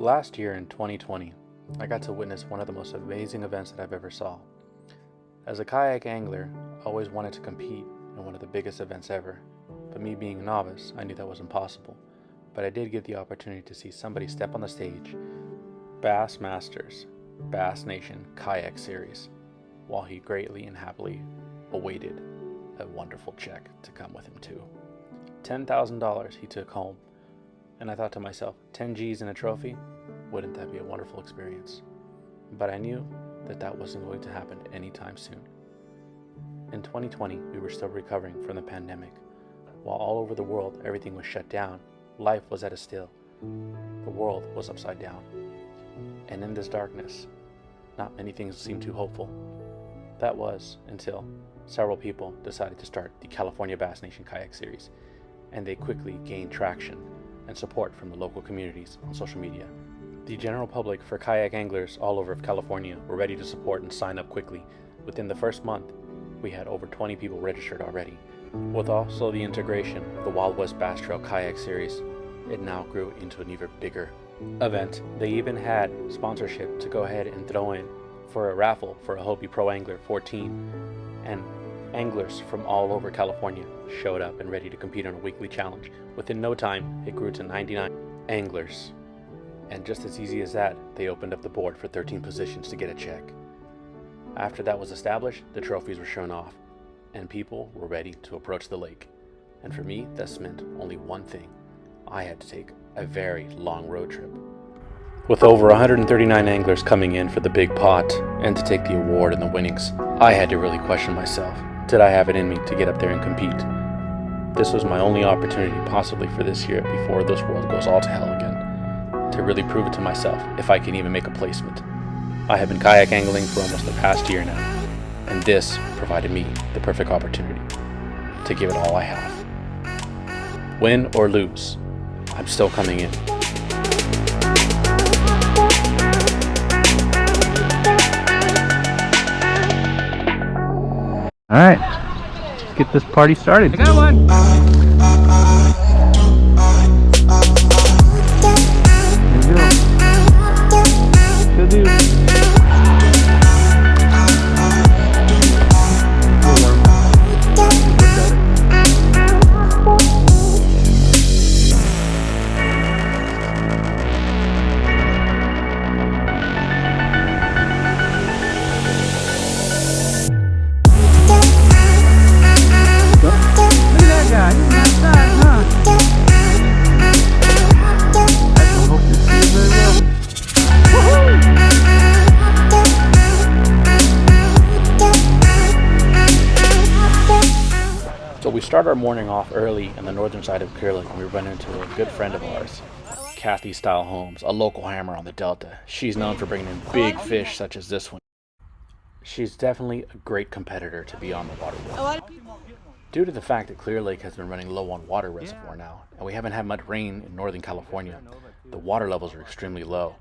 Last year in 2020, I got to witness one of the most amazing events that I've ever saw. As a kayak angler, I always wanted to compete in one of the biggest events ever, but me being a novice, I knew that was impossible. But I did get the opportunity to see somebody step on the stage, Bass Masters, B.A.S.S Nation Kayak Series, while he greatly and happily awaited a wonderful check to come with him too. $10,000 he took home. And I thought to myself, 10 G's in a trophy? Wouldn't that be a wonderful experience? But I knew that that wasn't going to happen anytime soon. In 2020, we were still recovering from the pandemic. While all over the world everything was shut down, life was at a still. The world was upside down. And in this darkness, not many things seemed too hopeful. That was until several people decided to start the California B.A.S.S Nation Kayak Series, and they quickly gained traction and support from the local communities on social media. The general public for kayak anglers all over California were ready to support and sign up quickly. Within the first month, we had over 20 people registered already. With also the integration of the Wild West Bass Trail Kayak Series, it now grew into an even bigger event. They even had sponsorship to go ahead and throw in for a raffle for a Hobie Pro Angler 14, and anglers from all over California showed up and ready to compete on a weekly challenge. Within no time, it grew to 99 anglers. And just as easy as that, they opened up the board for 13 positions to get a check. After that was established, the trophies were shown off, and people were ready to approach the lake. And for me, this meant only one thing. I had to take a very long road trip. With over 139 anglers coming in for the big pot and to take the award and the winnings, I had to really question myself. Did I have it in me to get up there and compete? This was my only opportunity possibly for this year before this world goes all to hell again, to really prove it to myself if I can even make a placement. I have been kayak angling for almost the past year now, and this provided me the perfect opportunity to give it all I have. Win or lose, I'm still coming in. All right, let's get this party started. I got one. There you go. Good dude. So we start our morning off early in the northern side of Clear Lake, and we run into a good friend of ours, Kathy Style Holmes, a local hammer on the Delta. She's known for bringing in big fish such as this one. She's definitely a great competitor to be on the water with. Due to the fact that Clear Lake has been running low on water reservoir now, and we haven't had much rain in Northern California, the water levels are extremely low.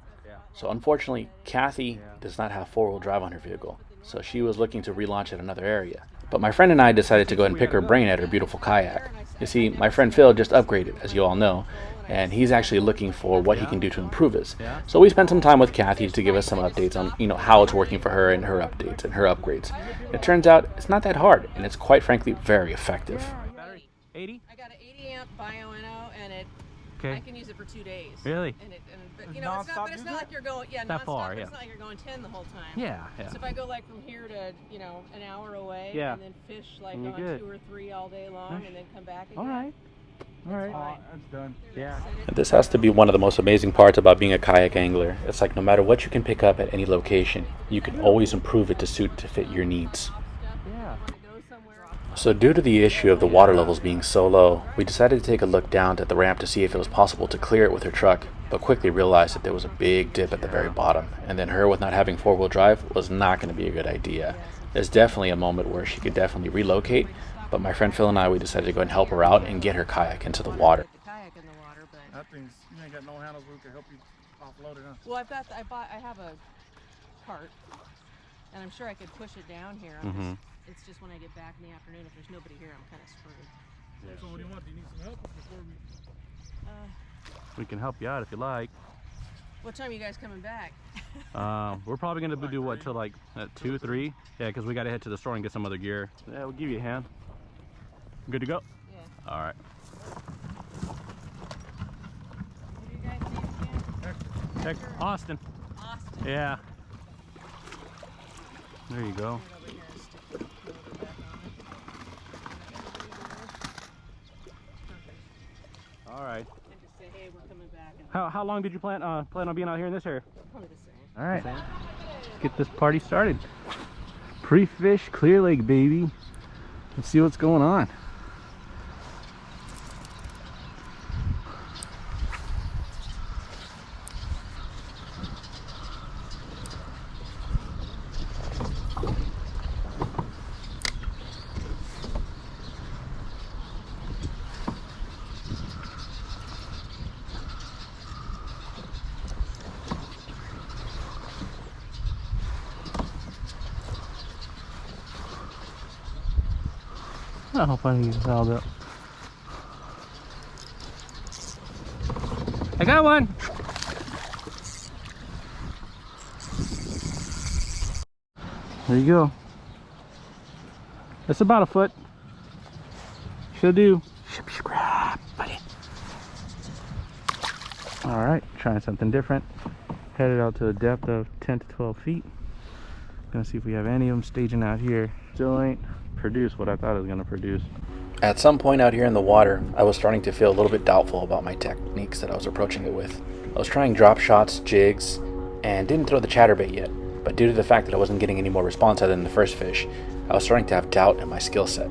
So unfortunately, Kathy does not have four-wheel drive on her vehicle, so she was looking to relaunch at another area. But my friend and I decided to go and pick her brain at her beautiful kayak. You see, my friend Phil just upgraded, as you all know, and he's actually looking for what he can do to improve his. So we spent some time with Kathy to give us some updates on, how it's working for her and her updates and her upgrades. It turns out it's not that hard, and it's quite frankly very effective. 80? I got an 80 amp Bio-Eno, and I can use it for 2 days. Really? But it's not like you're going that far. It's not like you're going 10 the whole time. Yeah. So if I go like from here to an hour away, and then fish like on good. 2 or 3 all day long, and then come back again. All right. That's done. Yeah. This has to be one of the most amazing parts about being a kayak angler. It's like no matter what you can pick up at any location, you can always improve it to fit your needs. Yeah. So due to the issue of the water levels being so low, we decided to take a look down at the ramp to see if it was possible to clear it with her truck, but quickly realized that there was a big dip at the very bottom, and then her with not having four-wheel drive was not going to be a good idea. There's definitely a moment where she could definitely relocate, but my friend Phil and I, we decided to go and help her out and get her kayak into the water. That thing's, you ain't got no handles where we can help you offload it, huh? Well, I have a cart, and I'm sure I could push it down here. It's just when I get back in the afternoon, if there's nobody here, I'm kind of screwed. So what do you want? Do you need some help before we... We can help you out if you like. What time are you guys coming back? We're probably gonna do what till like 2, 3? Yeah, because we gotta head to the store and get some other gear. Yeah, we'll give you a hand. Good to go? Yeah. All right. What do you guys need again? Austin. Austin. Yeah. There you go. Put it over here and stick the motor back on it. All right. And just say, hey, we're coming back. And How long did you plan on being out here in this area? probably the same. All right. Let's get this party started. Pre-fish Clear Lake, baby. Let's see what's going on. I hope I can get held up. I got one. There you go. That's about a foot. Should do. Buddy. All right, trying something different. Headed out to a depth of 10 to 12 feet. Gonna see if we have any of them staging out here. Still ain't produce what I thought it was gonna produce. At some point out here in the water, I was starting to feel a little bit doubtful about my techniques that I was approaching it with. I was trying drop shots, jigs, and didn't throw the chatterbait yet, but due to the fact that I wasn't getting any more response other than the first fish, I was starting to have doubt in my skill set.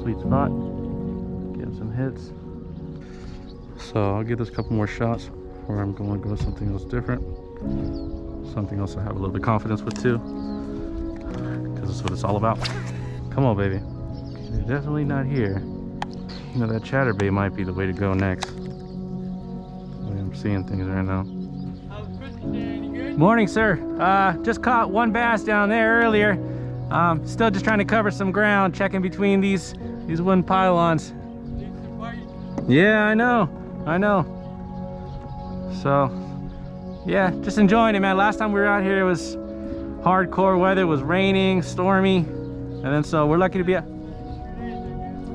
Sweet spot, getting some hits. So I'll give this a couple more shots before I'm going to go with something else different, something else I have a little bit of confidence with too, because that's what it's all about. Come on, baby. They're definitely not here. You know, that chatterbait might be the way to go next. I'm seeing things right now. Morning, sir. Just caught one bass down there earlier. Still just trying to cover some ground, checking between these wooden pylons. Yeah, I know. So, yeah, just enjoying it, man. Last time we were out here, it was hardcore weather. It was raining, stormy, and then so we're lucky to be out.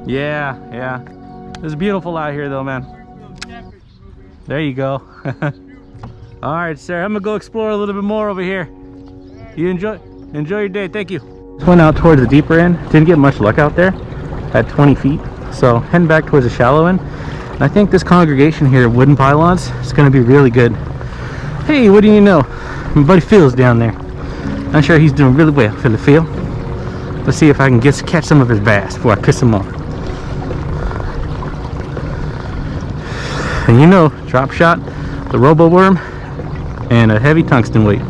Yeah. It's beautiful out here, though, man. There you go. All right, sir. I'm gonna go explore a little bit more over here. You enjoy your day. Thank you. Just went out towards the deeper end. Didn't get much luck out there at 20 feet. So heading back towards the shallow end. And I think this congregation here of wooden pylons is going to be really good. Hey, what do you know? My buddy Phil's down there. I'm sure he's doing really well. Phil. Let's see if I can catch some of his bass before I piss him off. And you know, drop shot, the robo worm, and a heavy tungsten weight.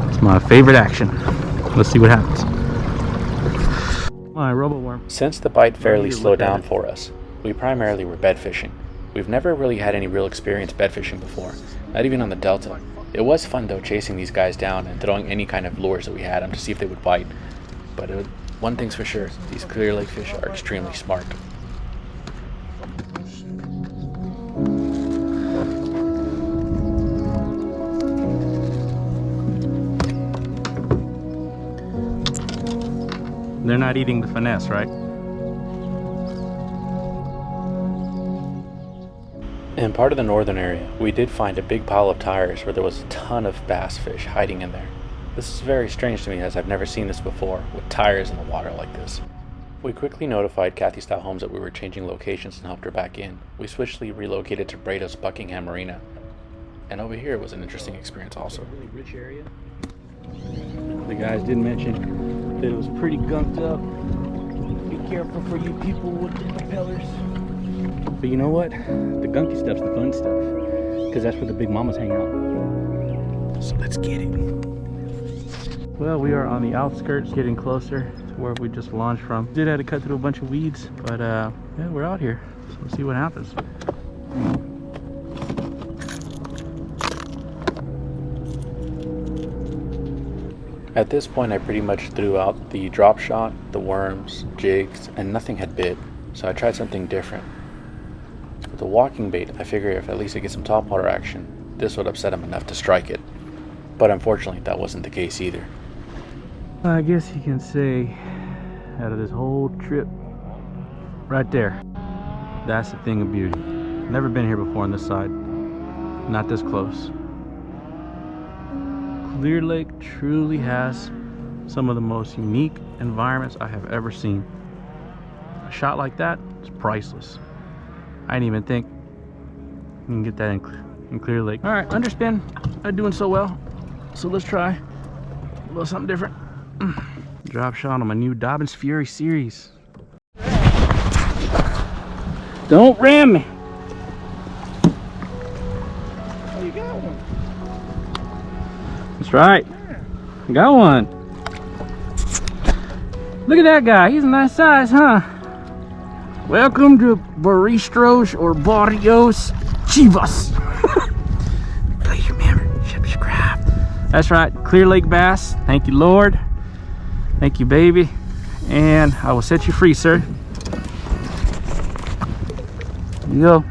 It's my favorite action. Let's see what happens. My robo worm. Since the bite fairly slowed down for us, we primarily were bed fishing. We've never really had any real experience bed fishing before, not even on the Delta. It was fun though, chasing these guys down and throwing any kind of lures that we had them to see if they would bite. But one thing's for sure, these Clear Lake fish are extremely smart. They're not eating the finesse, right? In part of the northern area, we did find a big pile of tires where there was a ton of bass fish hiding in there. This is very strange to me as I've never seen this before, with tires in the water like this. We quickly notified Kathy Stout Holmes that we were changing locations and helped her back in. We swiftly relocated to Brado's Buckingham Marina. And over here was an interesting experience also. Really rich area. The guys did mention that it was pretty gunked up. Be careful for you people with the propellers. But you know what? The gunky stuff's the fun stuff, because that's where the big mamas hang out. So let's get it. Well, we are on the outskirts, getting closer to where we just launched from. Did have to cut through a bunch of weeds, but yeah, we're out here. So let's see what happens. At this point, I pretty much threw out the drop shot, the worms, jigs, and nothing had bit, so I tried something different. With the walking bait, I figured if at least I get some topwater action, this would upset him enough to strike it. But unfortunately, that wasn't the case either. I guess you can say, out of this whole trip, right there, that's the thing of beauty. Never been here before on this side, not this close. Clear Lake truly has some of the most unique environments I have ever seen. A shot like that is priceless. I didn't even think you can get that in Clear Lake. All right, underspin, not doing so well. So let's try a little something different. Drop shot on my new Dobbins Fury series. Don't ram me. Oh, you got one. That's right. Got one. Look at that guy. He's a nice size, huh? Welcome to Baristros or Barrios Chivas. Please remember, subscribe. That's right. Clear Lake bass. Thank you, Lord. Thank you, baby. And I will set you free, sir. Here you go.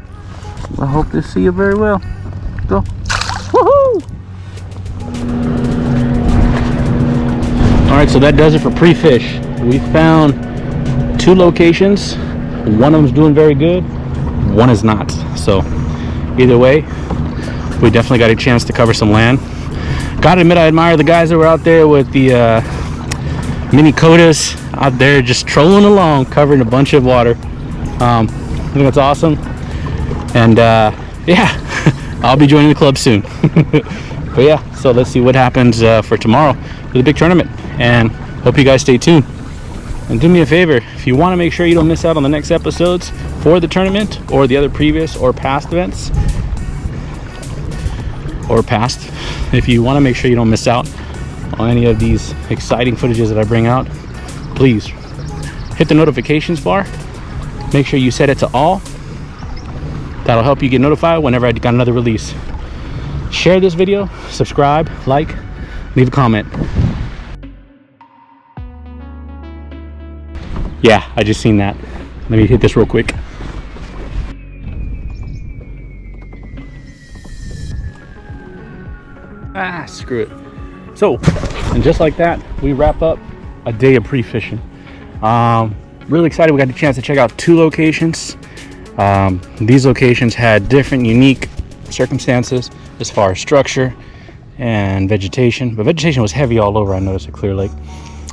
I hope to see you very well. Go. Woohoo! Alright, so that does it for pre-fish. We found 2 locations. One of them's doing very good, one is not. So either way, we definitely got a chance to cover some land. Gotta admit, I admire the guys that were out there with the mini Kodas out there just trolling along, covering a bunch of water. I think that's awesome. And yeah, I'll be joining the club soon. But yeah, so let's see what happens for tomorrow for the big tournament, and hope you guys stay tuned. And do me a favor, if you want to make sure you don't miss out on the next episodes for the tournament or the other previous or past events, if you want to make sure you don't miss out on any of these exciting footages that I bring out, please hit the notifications bar, make sure you set it to all. That'll help you get notified whenever I got another release. Share this video, subscribe, like, leave a comment. Yeah, I just seen that. Let me hit this real quick. Ah, screw it. So, and just like that, we wrap up a day of pre-fishing. Really excited we got the chance to check out 2 locations. These locations had different unique circumstances as far as structure and vegetation, but vegetation was heavy all over. I noticed at Clear Lake.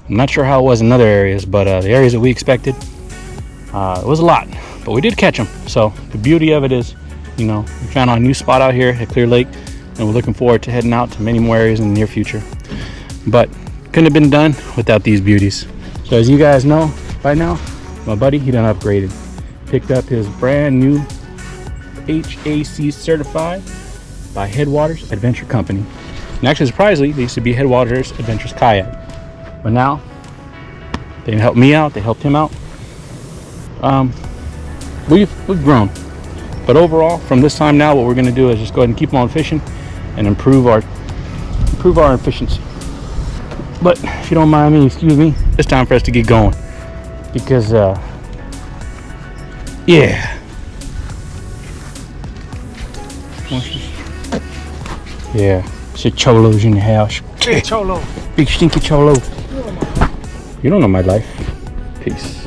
I'm not sure how it was in other areas, but the areas that we expected, it was a lot, but we did catch them. So the beauty of it is, you know, we found a new spot out here at Clear Lake, and we're looking forward to heading out to many more areas in the near future. But couldn't have been done without these beauties. So as you guys know by now, my buddy, he done upgraded. Picked up his brand new HAC certified by Headwaters Adventure Company. And actually, surprisingly, they used to be Headwaters Adventures Kayak. But now, they helped me out, they helped him out. We've grown. But overall, from this time now, what we're gonna do is just go ahead and keep on fishing and improve our efficiency. But if you don't mind me, excuse me, it's time for us to get going. Because, yeah. Yeah, it's a cholos in the house. Cholo. Big stinky cholo. You don't know my life. Peace.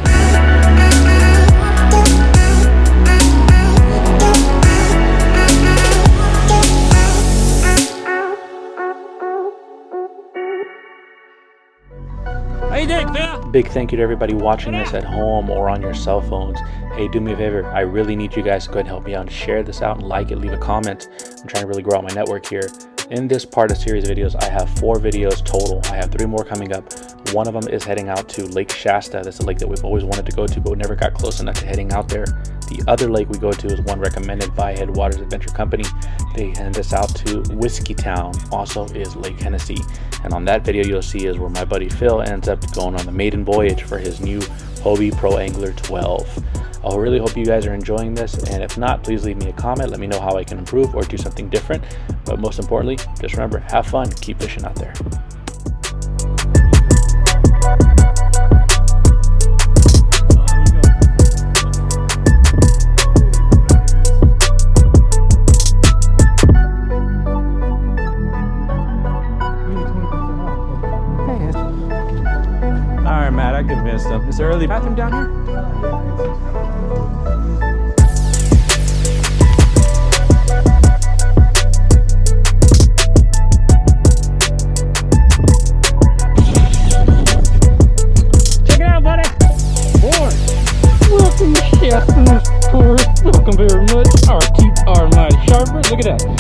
How you doing, Phil? Big thank you to everybody watching this at home or on your cell phones. Hey, do me a favor, I really need you guys to go ahead and help me out and share this out and like it, leave a comment. I'm trying to really grow out my network here. In this part of series of videos, I have 4 videos total. I have 3 more coming up. One of them is heading out to Lake Shasta. That's a lake that we've always wanted to go to, but we never got close enough to heading out there. The other lake we go to is one recommended by Headwaters Adventure Company. they send us out to Whiskey Town, also is Lake Hennessy. And on that video you'll see is where my buddy Phil ends up going on the maiden voyage for his new Hobie Pro Angler 12. I really hope you guys are enjoying this, and if not, please leave me a comment. Let me know how I can improve or do something different. But most importantly, just remember, have fun, keep fishing out there. All right, Matt, I convinced him. Is there early bathroom down here? Check it out, buddy. Board. Welcome to Chef Tourist. Welcome very much. Our teeth are mighty sharp. Look at that.